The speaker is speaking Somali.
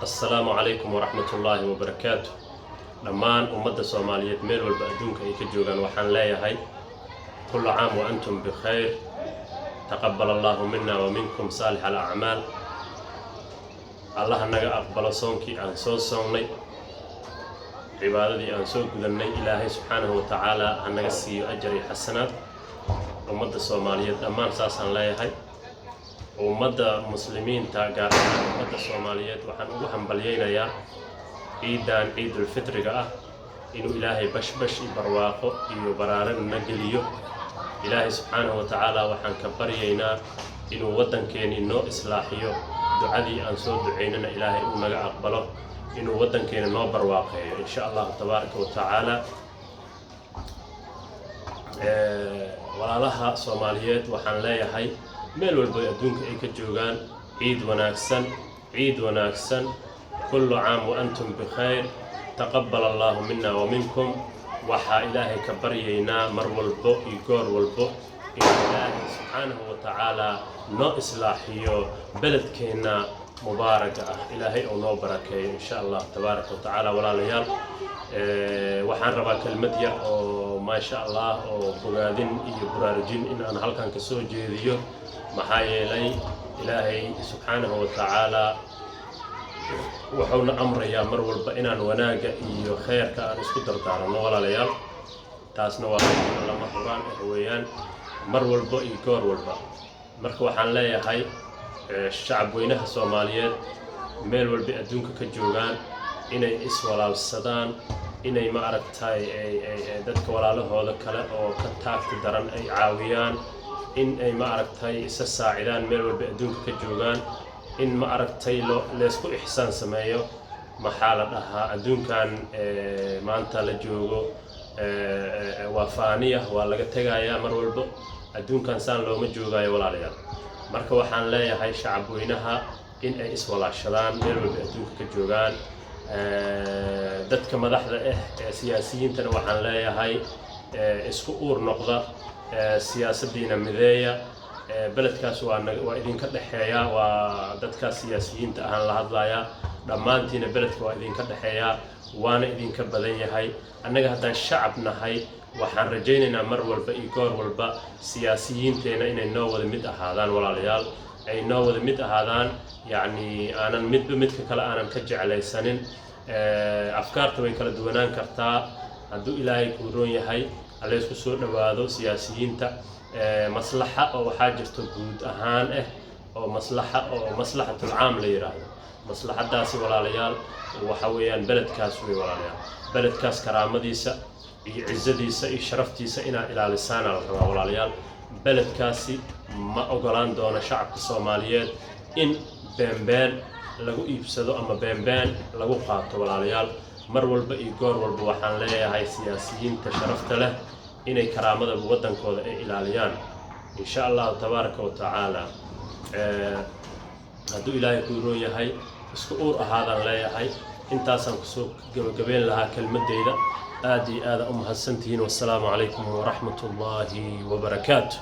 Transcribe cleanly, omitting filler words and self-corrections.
السلام عليكم ورحمة الله وبركاته. دمان أمة الصومالية ميل والبأدونك أي كجوجان وحن لا يهي. كل عام وأنتم بخير. تقبل الله منا ومنكم صالح الأعمال. الله نجا أقبل صونكي أنسو صوني. عبادتي أنسو قدني إلهي سبحانه وتعالى أن نجسي أجري حسنات. أمة الصومالية دمان ساسا لا يهي. ومدى مسلمين تاجر مدى الصوماليات وحن بلينا يا عيدان عيد الفطر إنه إلهي بش يبرواقه يبرارن نجليه إلهي سبحانه وتعالى وحن كبرينا إنه ودن كان إنه إصلاحيه دعادي أنسو دعينا إلهي ونجا أقبله إنه ودن كان إنه برواقه إن شاء الله تبارك وتعالى. ولا لها صوماليات وحن لا يهي meel walba adduunka ay ka joogaan ciid wanaagsan kullu caam wa antum bikhayr taqabbal Allahu minna wa minkum waxa ilaahay ka baryaynaa mar walbo iyo goor walbo in ilaahay subhanahu wa ta'ala noo islaaxiyo beledkeena mubaaraka ah ilaahay oo noo barakeeyo insha Allah tabaaraka wa ta'ala. walaalayaal waxaan rabaa kelmad yar oo ma sha Allah oo bogaadin iyo baraarujin in aan halkan ka soo jeediyo maxaa yeelay ilaahay subxaanahu wa tacaala wuxuuna amrayaa mar walba inaan wanaaga iyo khayrka aan isku dardaarano walaalayaal. taasna waa lama huraan weeyaan mar walba iyo goor walba. marka waxaan leeyahay shacab weynaha Soomaaliyeed meel walba adduunka ka joogaan inay iswalaalsadaan inay ma aragtay dadka walaalahooda kale oo ka taagta daran ay caawiyaan in ay ma aragtay isa saacidaan meel walba adduunka ka joogaan in ma aragtay leesku ihsaan sameeyo maxaa la dhahaa adduunkan maanta la joogo waa faaniya waa laga tagayaa mar walba adduunkan saan looma joogaayo walaalayaal. marka waxaan leeyahay shacab weynaha in ay iswalaashadaan meel walba adduunka ka joogaan dadka madaxda siyaasiyiintana waxaan leeyahay isku uur noqda siyaasaddiina mideeya beledkaas waa idinka dhaxeeya waa dadka siyaasiyiinta ahaan la hadlaya dhammaantiina beledka waa idinka dhaxeeya waana idinka badan yahay. annaga haddaan shacab nahay waxaan rajaynaynaa mar walba iyo goor walba siyaasiyiinteena inay noo wada mid ahaadaan walaalayaal ay noo wada mid ahaadaan yacni aanan midka kale aanan ka jeclaysanin. afkaarta way kala duwanaan kartaa hadduu ilaahay kuu roon yahay alla isku soo dhawaado siyaasiyiinta maslaxa oo waxaa jirto guud ahaan oo maslaxatul caam la yiraahdo maslaxadaasi walaalayaal waxa weeyaan beledkaas way walaalayaal beledkaas karaamadiisa iyo ciidadiisa iyo sharaftiisa inaa ilaalisaan la rabaa walaalayaal. beledkaasi ma ogolaan doono shacabka Soomaaliyeed in beenbeen lagu iibsado ama beenbeen lagu qaato walaalayaal. mar walba iyo goor walba waxaan leeyahay siyaasiyiinta sharafta leh inay karaamada wadankooda ay ilaaliyaan insha Allah tabaaraka wa ta'ala. hadduu ilaahay ku roon yahay isku uur ahaadaan leeyahay intaasaan kusoo gabagabeyn lahaa kelmadeyda. aad iyo aad u mahadsantihiin. wassalaamu calaykum wa rahmatullahi wa barakaatuh.